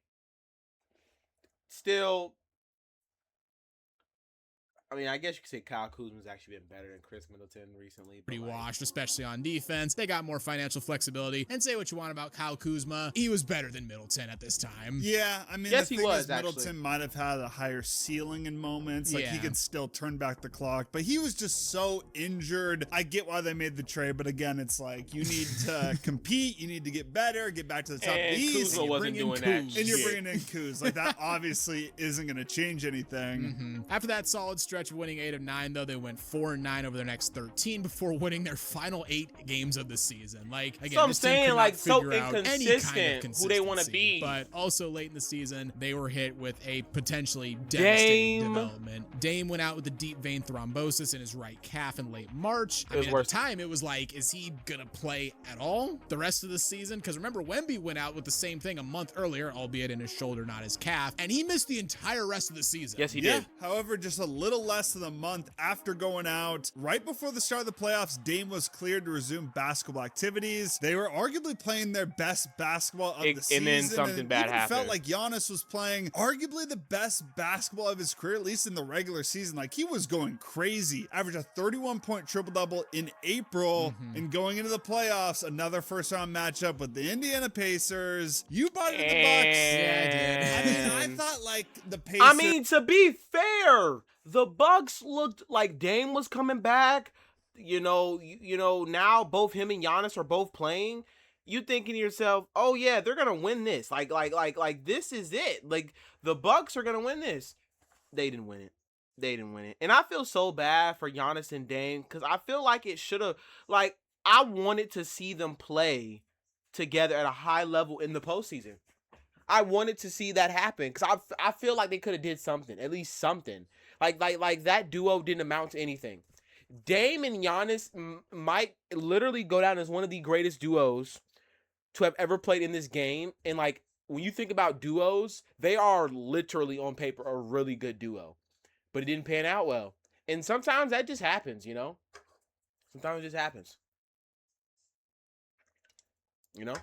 Speaker 1: Still... I mean, I guess you could say Kyle Kuzma's actually been better than Chris Middleton recently.
Speaker 2: Pretty washed, especially on defense. They got more financial flexibility. And say what you want about Kyle Kuzma, he was better than Middleton at this time.
Speaker 3: Yeah, I mean, yes, the thing is, Middleton might have had a higher ceiling in moments. Like, he could still turn back the clock. But he was just so injured. I get why they made the trade, but again, it's like, you need to compete. You need to get better, get back to the top of the East.
Speaker 1: Kuzma wasn't doing that.
Speaker 3: And you're bringing in Kuz. Like, that obviously isn't going to change anything.
Speaker 2: After that solid stretch of winning 8 of 9, though, they went 4-9 over their next 13 before winning their final 8 games of the season. Like, again,
Speaker 1: so I'm saying, like, so inconsistent who they want to be.
Speaker 2: But also late in the season, they were hit with a potentially devastating development. Dame went out with a deep vein thrombosis in his right calf in late March. I mean, at the time, it was like, is he gonna play at all the rest of the season? Because remember, Wemby went out with the same thing a month earlier, albeit in his shoulder, not his calf, and he missed the entire rest of the season.
Speaker 1: Yes, he did.
Speaker 3: However, just a little less than a month after going out, right before the start of the playoffs, Dame was cleared to resume basketball activities. They were arguably playing their best basketball of the season.
Speaker 1: And then something bad happened.
Speaker 3: It felt like Giannis was playing arguably the best basketball of his career, at least in the regular season. Like, he was going crazy. Averaged a 31-point triple-double in April. And going into the playoffs, another first-round matchup with the Indiana Pacers. You bought it in the Bucks.
Speaker 2: Yeah, I did.
Speaker 3: I mean, I thought, like, the Pacers...
Speaker 1: I mean, to be fair, the Bucks looked like Dame was coming back. You know, now both him and Giannis are both playing. You thinking to yourself, oh yeah, they're gonna win this. Like this is it. Like, the Bucks are gonna win this. They didn't win it. And I feel so bad for Giannis and Dame, because I feel like it should have, like, I wanted to see them play together at a high level in the postseason. I wanted to see that happen because I feel like they could have did something, at least something. Like that duo didn't amount to anything. Dame and Giannis might literally go down as one of the greatest duos to have ever played in this game. And like when you think about duos, they are literally on paper a really good duo, but it didn't pan out well. And sometimes that just happens, you know. Sometimes it just happens. You know.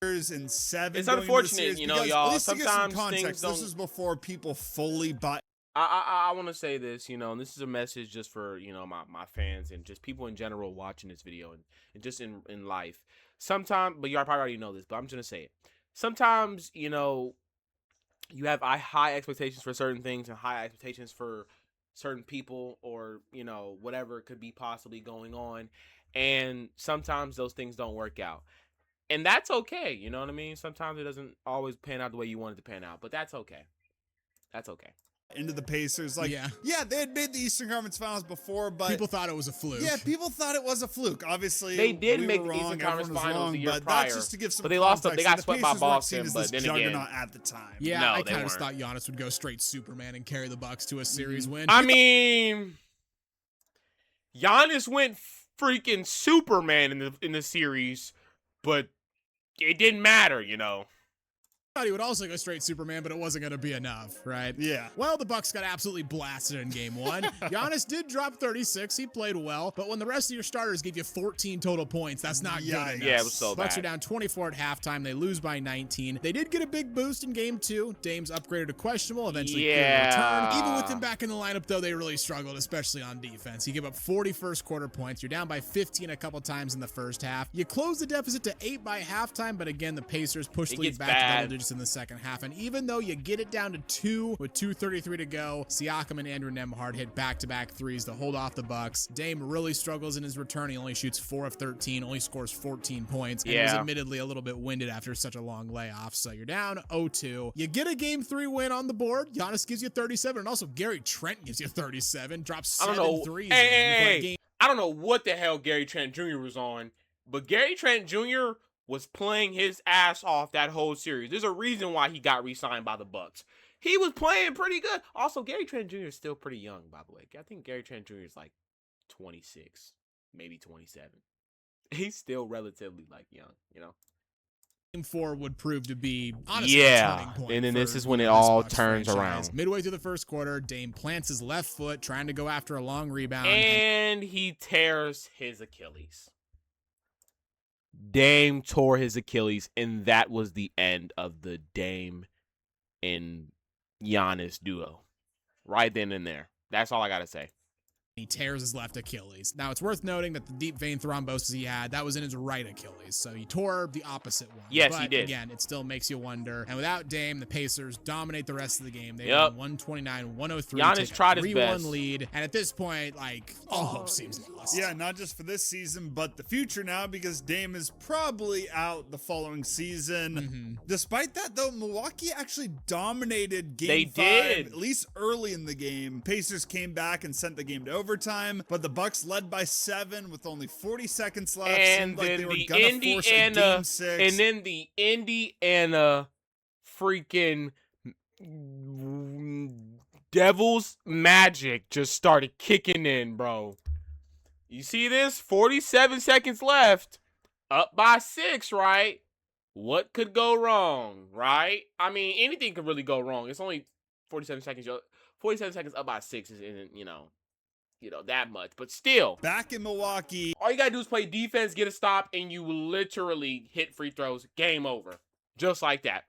Speaker 3: In 7.
Speaker 1: It's unfortunate, you know, y'all. Sometimes
Speaker 3: things don't. This is before people fully buy.
Speaker 1: I want to say this, you know, and this is a message just for, you know, my fans and just people in general watching this video and just in life. Sometimes, but y'all probably already know this, but I'm just going to say it. Sometimes, you know, you have high expectations for certain things and high expectations for certain people or, you know, whatever could be possibly going on. And sometimes those things don't work out. And that's okay, you know what I mean? Sometimes it doesn't always pan out the way you want it to pan out, but that's okay. That's okay.
Speaker 3: Into the Pacers, like, yeah, they had made the Eastern Conference Finals before, but
Speaker 2: people thought it was a fluke.
Speaker 3: Yeah, people thought it was a fluke. Obviously,
Speaker 1: they did make the Eastern Conference Finals the year
Speaker 3: but
Speaker 1: prior,
Speaker 3: that's just to give some
Speaker 1: but they
Speaker 3: context.
Speaker 1: lost. They got swept by Boston, but then again,
Speaker 3: at the time.
Speaker 2: Yeah,
Speaker 1: no,
Speaker 2: I kind of thought Giannis would go straight Superman and carry the Bucks to a series win.
Speaker 1: I mean, Giannis went freaking Superman in the series, but it didn't matter, you know.
Speaker 2: Thought he would also go straight Superman, but it wasn't going to be enough, right?
Speaker 3: Yeah.
Speaker 2: Well, the Bucks got absolutely blasted in game 1. Giannis did drop 36. He played well, but when the rest of your starters give you 14 total points, that's not good enough.
Speaker 1: Yeah, it was so
Speaker 2: Bucks
Speaker 1: bad.
Speaker 2: are down 24 at halftime. They lose by 19. They did get a big boost in game 2. Dame's upgraded to questionable, eventually return. Even with him back in the lineup, though, they really struggled, especially on defense. You give up 40 first quarter points. You're down by 15 a couple times in the first half. You close the deficit to 8 by halftime, but again, the Pacers push the lead back to double digits in the second half. And even though you get it down to 2 with 2:33 to go, Siakam and Andrew Nembhard hit back-to-back threes to hold off the Bucks. Dame really struggles in his return. He only shoots 4 of 13, only scores 14 points, and was admittedly a little bit winded after such a long layoff. So you're down 0-2. You get a game 3 win on the board. Giannis gives you 37, and also Gary Trent gives you 37. Drops 7 threes.
Speaker 1: Hey. I don't know what the hell Gary Trent Jr. was on, but Gary Trent Jr. was playing his ass off that whole series. There's a reason why he got re-signed by the Bucks. He was playing pretty good. Also, Gary Trent Jr. is still pretty young, by the way. I think Gary Trent Jr. is like 26, maybe 27. He's still relatively like young, you know.
Speaker 2: Game 4 would prove to be honestly a turning point.
Speaker 1: And then this is when it all turns around.
Speaker 2: Midway through the first quarter, Dame plants his left foot, trying to go after a long rebound,
Speaker 1: and he tears his Achilles. Dame tore his Achilles, and that was the end of the Dame and Giannis duo. Right then and there. That's all I got to say.
Speaker 2: He tears his left Achilles. Now, it's worth noting that the deep vein thrombosis he had, that was in his right Achilles. So he tore the opposite one.
Speaker 1: Yes,
Speaker 2: but
Speaker 1: he did.
Speaker 2: Again, it still makes you wonder. And without Dame, the Pacers dominate the rest of the game. They won 129-103.
Speaker 1: Giannis tried his best.
Speaker 2: 3-1 lead. And at this point, like, all hope seems lost.
Speaker 3: Yeah, not just for this season, but the future now, because Dame is probably out the following season. Despite that, though, Milwaukee actually dominated game 5. At least early in the game. Pacers came back and sent the game to overtime, but the Bucks led by 7 with only 40 seconds left.
Speaker 1: And
Speaker 3: then
Speaker 1: then
Speaker 3: they were
Speaker 1: the
Speaker 3: gonna force a game 6.
Speaker 1: And then the Indiana freaking Devil's magic just started kicking in, bro. You see this? 47 seconds left. Up by 6, right? What could go wrong, right? I mean, anything could really go wrong. It's only 47 seconds. 47 seconds up by 6 isn't, you know, that much. But still.
Speaker 3: Back in Milwaukee.
Speaker 1: All you got to do is play defense, get a stop, and you literally hit free throws. Game over. Just like that.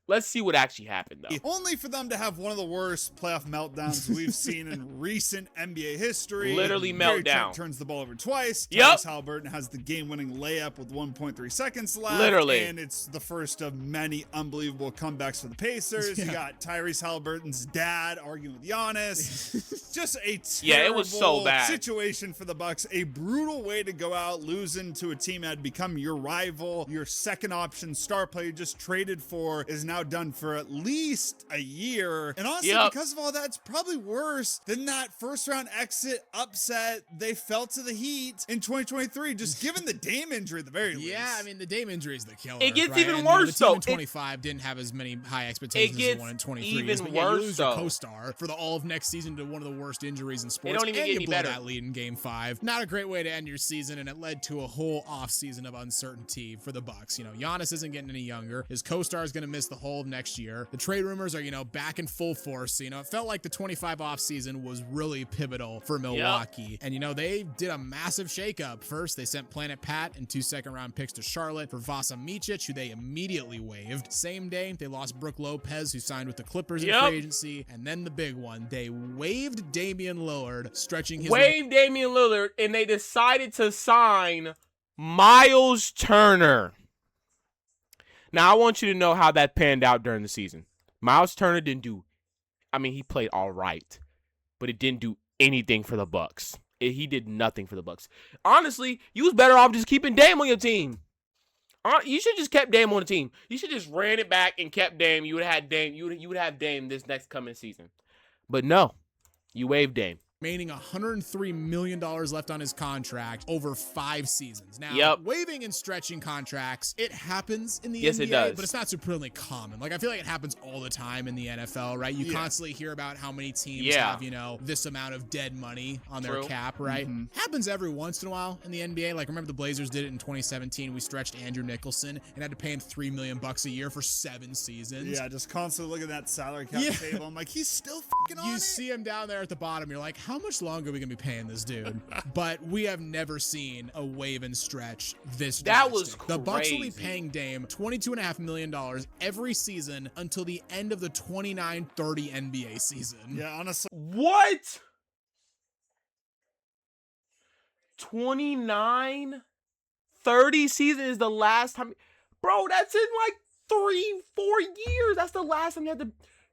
Speaker 1: Let's see what actually happened, though.
Speaker 3: Only for them to have one of the worst playoff meltdowns we've seen in recent NBA history.
Speaker 1: Literally
Speaker 3: Gary
Speaker 1: meltdown.
Speaker 3: Trent turns the ball over twice.
Speaker 1: Yep.
Speaker 3: Tyrese Haliburton has the game-winning layup with 1.3 seconds left.
Speaker 1: Literally.
Speaker 3: And it's the first of many unbelievable comebacks for the Pacers. You got Tyrese Haliburton's dad arguing with Giannis. Just a terrible
Speaker 1: it was so bad.
Speaker 3: situation for the Bucks. A brutal way to go out, losing to a team that had become your rival. Your second option star player you just traded for is now now done for at least a year. And honestly, because of all that, it's probably worse than that first round exit upset they fell to the Heat in 2023, just given the Dame injury at the very least.
Speaker 2: Yeah, I mean, the Dame injury is the killer.
Speaker 1: It gets
Speaker 2: right?
Speaker 1: even
Speaker 2: and,
Speaker 1: worse,
Speaker 2: the team
Speaker 1: though.
Speaker 2: in 25 didn't have as many high expectations as the one in 23.
Speaker 1: Even
Speaker 2: but
Speaker 1: worse,
Speaker 2: you lose your
Speaker 1: though.
Speaker 2: Co-star for the all of next season to one of the worst injuries in sports.
Speaker 1: It don't even
Speaker 2: and
Speaker 1: get
Speaker 2: you
Speaker 1: any
Speaker 2: blow
Speaker 1: better.
Speaker 2: that lead in Game 5. Not a great way to end your season, and it led to a whole offseason of uncertainty for the Bucks. You know, Giannis isn't getting any younger. His co-star is going to miss the whole of next year. The trade rumors are, back in full force. So, it felt like the 25 offseason was really pivotal for Milwaukee. And, they did a massive shakeup. First, they sent Planet Pat and 2 second-round picks to Charlotte for Vasa Micic, who they immediately waived. Same day, they lost Brook Lopez, who signed with the Clippers in free agency. And then the big one, they waived Damian Lillard, stretching his...
Speaker 1: Damian Lillard, and they decided to sign Miles Turner. Now, I want you to know how that panned out during the season. Miles Turner didn't do... he played all right, but it didn't do anything for the Bucks. He did nothing for the Bucks. Honestly, you was better off just keeping Dame on your team. You should just kept Dame on the team. You should just ran it back and kept Dame. You would have had Dame. You would have Dame this next coming season. But no, you waived Dame.
Speaker 2: Remaining $103 million left on his contract over 5 seasons. Now, waiving and stretching contracts, it happens in the NBA,
Speaker 1: it does.
Speaker 2: But it's not supremely common. I feel like it happens all the time in the NFL, right? You constantly hear about how many teams have, this amount of dead money on their cap, right? Happens every once in a while in the NBA. Remember the Blazers did it in 2017. We stretched Andrew Nicholson and had to pay him $3 million a year for 7 seasons.
Speaker 3: Yeah, just constantly looking at that salary cap table. I'm like, he's still fucking on it.
Speaker 2: You see him down there at the bottom. You're like, how much longer are we going to be paying this dude? But we have never seen a wave and stretch this
Speaker 1: That
Speaker 2: drastic.
Speaker 1: was crazy.
Speaker 2: The Bucks will be paying Dame $22.5 million every season until the end of the 29-30 NBA season.
Speaker 3: Yeah, honestly.
Speaker 1: What? 29-30 season is the last time. Bro, that's in 3-4 years. That's the last time you had to.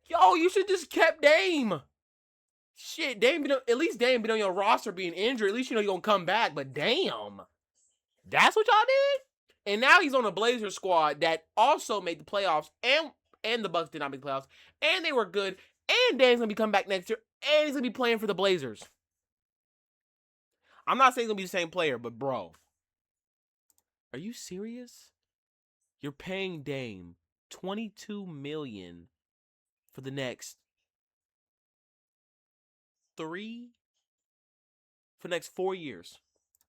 Speaker 1: Yo, you should just kept Dame. Shit, at least Dame been on your roster being injured. At least you're going to come back. But damn, that's what y'all did? And now he's on a Blazers squad that also made the playoffs. And the Bucks did not make the playoffs. And they were good. And Dame's going to be coming back next year. And he's going to be playing for the Blazers. I'm not saying he's going to be the same player, but bro. Are you serious? You're paying Dame $22 million for the next 4 years.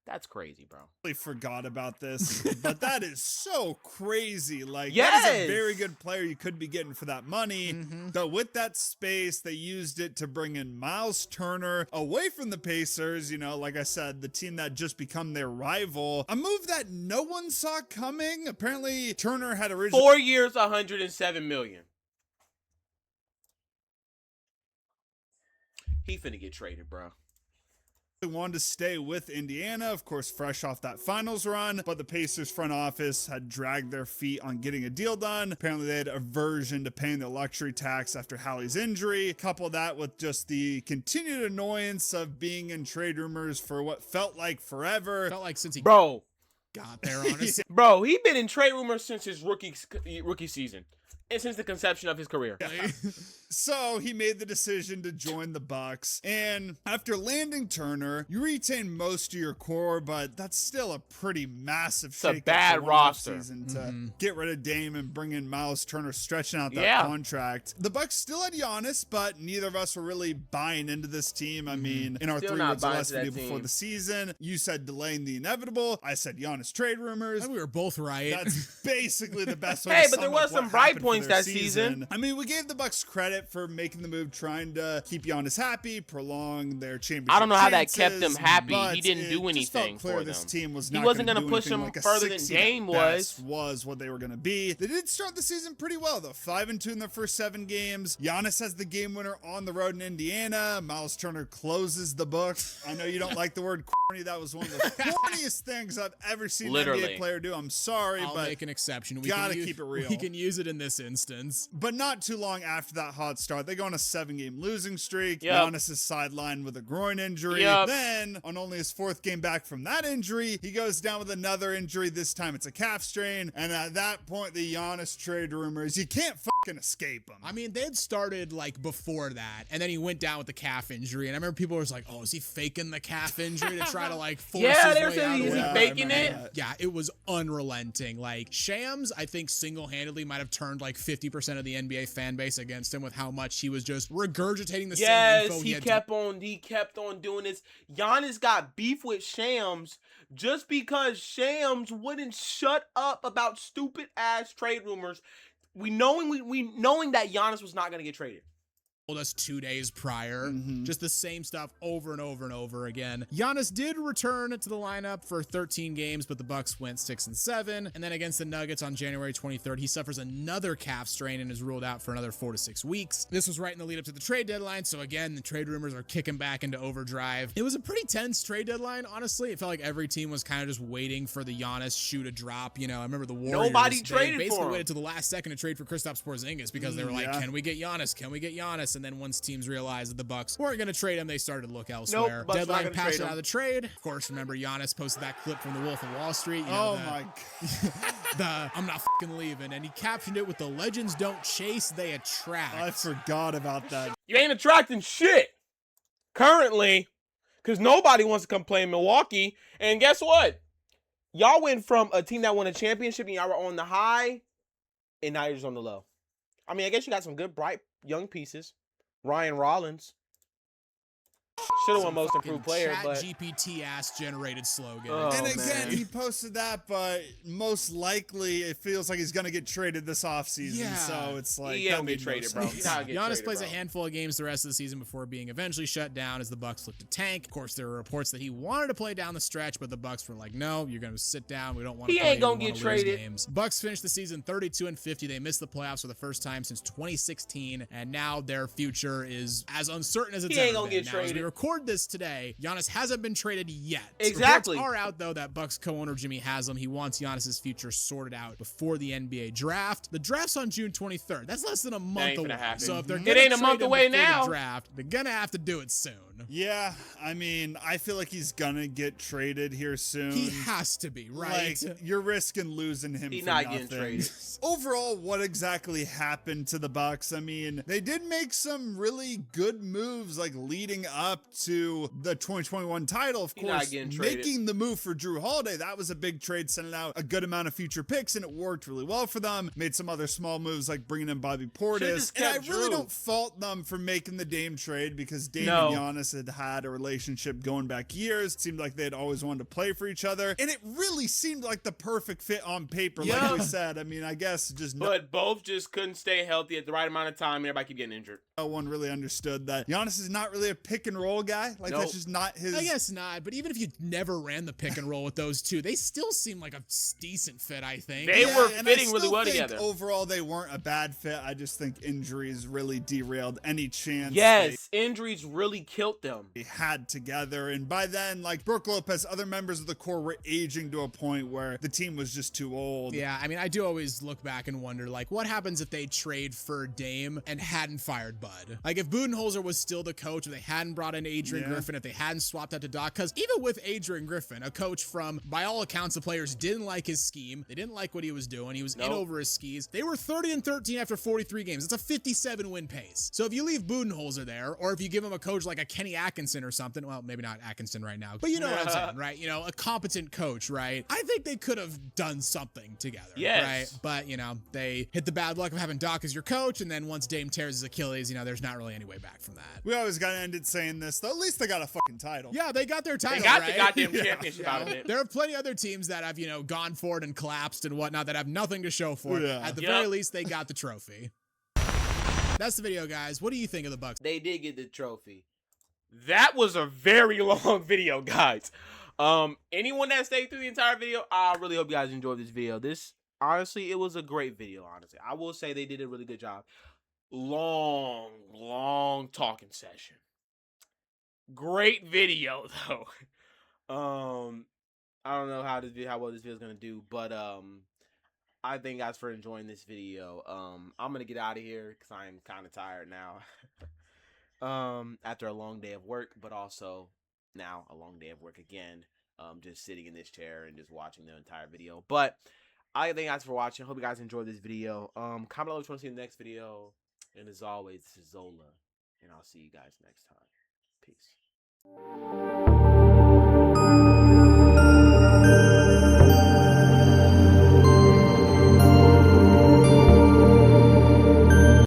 Speaker 1: That's crazy, bro.
Speaker 3: I forgot about this, but that is so crazy. That is a very good player you could be getting for that money. But with that space, they used it to bring in Miles Turner away from the Pacers. Like I said, the team that just become their rival. A move that no one saw coming. Apparently, Turner had originally
Speaker 1: 4 years, $107 million. He finna get traded, bro.
Speaker 3: wanted to stay with Indiana, of course, fresh off that finals run, but the Pacers front office had dragged their feet on getting a deal done. Apparently they had aversion to paying the luxury tax after Hallie's injury. Couple that with just the continued annoyance of being in trade rumors for what felt like forever.
Speaker 2: Felt like since he
Speaker 1: got
Speaker 2: there, honestly.
Speaker 1: Bro, he been in trade rumors since his rookie season. And since the conception of his career.
Speaker 3: Yeah. So he made the decision to join the Bucks. And after landing Turner, you retain most of your core, but that's still a pretty massive shakeup.
Speaker 1: It's a bad roster.
Speaker 3: To get rid of Dame and bring in Miles Turner, stretching out that contract. The Bucks still had Giannis, but neither of us were really buying into this team. I mean, in our
Speaker 1: Still
Speaker 3: 3
Speaker 1: not
Speaker 3: words or
Speaker 1: buying
Speaker 3: less
Speaker 1: to that
Speaker 3: video before
Speaker 1: team.
Speaker 3: the season, you said delaying the inevitable. I said Giannis trade rumors.
Speaker 2: And we were both right.
Speaker 3: That's basically the best way
Speaker 1: Hey,
Speaker 3: to
Speaker 1: but there
Speaker 3: sum
Speaker 1: was
Speaker 3: up
Speaker 1: some
Speaker 3: what
Speaker 1: bright
Speaker 3: happened for
Speaker 1: points
Speaker 3: their
Speaker 1: that season.
Speaker 3: I mean, we gave the Bucks credit for making the move, trying to keep Giannis happy, prolong their championship.
Speaker 1: I don't know how that
Speaker 3: chances,
Speaker 1: kept him happy.
Speaker 3: but
Speaker 1: He didn't do
Speaker 3: it just felt
Speaker 1: anything
Speaker 3: clear
Speaker 1: for
Speaker 3: this
Speaker 1: them.
Speaker 3: team was
Speaker 1: He
Speaker 3: not
Speaker 1: wasn't
Speaker 3: going
Speaker 1: gonna
Speaker 3: to
Speaker 1: push him
Speaker 3: like a
Speaker 1: further than
Speaker 3: 6
Speaker 1: Dame
Speaker 3: at best was what they were going to be. They did start the season pretty well, though. 5-2 in their first 7 games. Giannis has the game winner on the road in Indiana. Miles Turner closes the book. I know you don't like the word corny. That was one of the corniest things I've ever seen an NBA player do. I'm sorry,
Speaker 2: I'll
Speaker 3: but
Speaker 2: make an exception. We
Speaker 3: gotta keep it real.
Speaker 2: We can use it in this instance.
Speaker 3: But not too long after that hot start, they go on a 7-game losing streak.
Speaker 1: Yep.
Speaker 3: Giannis is sidelined with a groin injury.
Speaker 1: Yep.
Speaker 3: Then, on only his 4th game back from that injury, he goes down with another injury. This time it's a calf strain. And at that point, the Giannis trade rumors, you can't can escape him.
Speaker 2: I mean, they had started like before that, and then he went down with the calf injury. And I remember people were like, "Oh, is he faking the calf injury to try to like force his
Speaker 1: they were
Speaker 2: way
Speaker 1: saying,
Speaker 2: out?"
Speaker 1: is he faking it?
Speaker 2: Yeah, it was unrelenting. Like Shams, I think single-handedly might have turned like 50% of the NBA fan base against him with how much he was just regurgitating the same info.
Speaker 1: He kept on doing this. Giannis got beef with Shams just because Shams wouldn't shut up about stupid ass trade rumors. We knowing that Giannis was not gonna get traded.
Speaker 2: Told us 2 days prior. Just the same stuff over and over and over again. Giannis did return to the lineup for 13 games, but the Bucks went 6-7. And then against the Nuggets on January 23rd, he suffers another calf strain and is ruled out for another 4 to 6 weeks. This was right in the lead up to the trade deadline, so again, the trade rumors are kicking back into overdrive. It was a pretty tense trade deadline, honestly. It felt like every team was kind of just waiting for the Giannis shoe to drop. You know, I remember the Warriors.
Speaker 1: Nobody traded
Speaker 2: basically
Speaker 1: for him.
Speaker 2: waited to the last second to trade for Kristaps Porzingis because they were like, can we get Giannis? Can we get Giannis? And then once teams realized that the Bucks weren't going to trade him, they started to look elsewhere.
Speaker 1: Nope,
Speaker 2: Deadline passed out of the trade. Of course, remember Giannis posted that clip from The Wolf of Wall Street. You know,
Speaker 3: my
Speaker 2: God. I'm not fucking leaving. And he captioned it with "The legends don't chase, they attract."
Speaker 3: I forgot about that.
Speaker 1: You ain't attracting shit currently because nobody wants to come play in Milwaukee. And guess what? Y'all went from a team that won a championship and y'all were on the high, and now you're just on the low. I mean, I guess you got some good, bright, young pieces. Ryan Rollins. Should have won most improved player, but
Speaker 2: GPT ass generated slogan.
Speaker 3: And again, he posted that, but most likely it feels like he's gonna get traded this offseason.
Speaker 2: Yeah.
Speaker 3: So it's like
Speaker 1: he ain't get traded, bro.
Speaker 2: Giannis plays a handful of games the rest of the season before being eventually shut down as the Bucks look to tank. Of course, there were reports that he wanted to play down the stretch, but the Bucks were like, "No, you're gonna sit down. We don't want to play.
Speaker 1: He ain't gonna get traded."
Speaker 2: Games. Bucks finished the season 32-50. They missed the playoffs for the first time since 2016, and now their future is as uncertain as it's ever been.
Speaker 1: Get
Speaker 2: now,
Speaker 1: traded.
Speaker 2: as we record this today, Giannis hasn't been traded yet.
Speaker 1: Exactly.
Speaker 2: Reports are out though that Bucks co-owner Jimmy Haslam, he wants Giannis's future sorted out before the NBA draft. The draft's on June 23rd. That's less than a month away. So if they're
Speaker 1: it ain't a month away now.
Speaker 2: The draft, they're gonna have to do it soon.
Speaker 3: Yeah, I mean, I feel like he's gonna get traded here soon.
Speaker 2: He has to be, right?
Speaker 3: Like, you're risking losing him.
Speaker 1: He's
Speaker 3: for
Speaker 1: not
Speaker 3: nothing.
Speaker 1: getting traded.
Speaker 3: Overall, what exactly happened to the Bucks? I mean, they did make some really good moves, like leading up to the 2021 title. Of course, making the move for Jrue Holiday, that was a big trade, sending out a good amount of future picks, and it worked really well for them. Made some other small moves, like bringing in Bobby Portis. And I really don't fault them for making the Dame trade because Dame and Giannis had a relationship going back years. It seemed like they'd always wanted to play for each other, and it really seemed like the perfect fit on paper, like we said. I mean, I guess just
Speaker 1: but both just couldn't stay healthy at the right amount of time, and everybody kept getting injured.
Speaker 3: No one really understood that Giannis is not really a pick and roll guy. Like, that's just not his.
Speaker 2: I guess not, but even if you never ran the pick and roll with those two, they still seem like a decent fit, I think.
Speaker 1: They were fitting really well together.
Speaker 3: Overall, they weren't a bad fit. I just think injuries really derailed any chance.
Speaker 1: Yes, injuries really killed them.
Speaker 3: They had together, and by then, like, Brook Lopez, other members of the core were aging to a point where the team was just too old.
Speaker 2: Yeah, I mean, I do always look back and wonder, like, what happens if they trade for Dame and hadn't fired Bud? Like, if Budenholzer was still the coach, if they hadn't brought in Adrian Griffin, if they hadn't swapped out to Doc, because even with Adrian Griffin, a coach from, by all accounts, the players didn't like his scheme. They didn't like what he was doing. He was in over his skis. They were 30-13 after 43 games. It's a 57-win pace. So if you leave Budenholzer there, or if you give him a coach like a Kenny Atkinson or something, well, maybe not Atkinson right now, but you know what I'm saying, right? You know, a competent coach, right? I think they could have done something together, right? But, you know, they hit the bad luck of having Doc as your coach, and then once Dame tears his Achilles, you know, there's not really any way back from that.
Speaker 3: We always gotta end it saying this, though. At least they got a fucking title.
Speaker 2: Yeah, they got their title,
Speaker 1: They got
Speaker 2: right?
Speaker 1: the goddamn championship out of it.
Speaker 2: There are plenty other teams that have, you know, gone forward and collapsed and whatnot that have nothing to show for it. At the very least, they got the trophy. That's the video, guys. What do you think of the Bucks?
Speaker 1: They did get the trophy. That was a very long video, guys. Anyone that stayed through the entire video, I really hope you guys enjoyed this video. Honestly, it was a great video, honestly. I will say they did a really good job. Long talking session. Great video, though. I don't know how well this video is gonna do, but I thank you guys for enjoying this video. I'm gonna get out of here because I'm kind of tired now. After a long day of work, but also now a long day of work again. Just sitting in this chair and just watching the entire video. But I thank you guys for watching. Hope you guys enjoyed this video. Comment below if you want to see the next video. And as always, this is Zola. And I'll see you guys next time. Peace.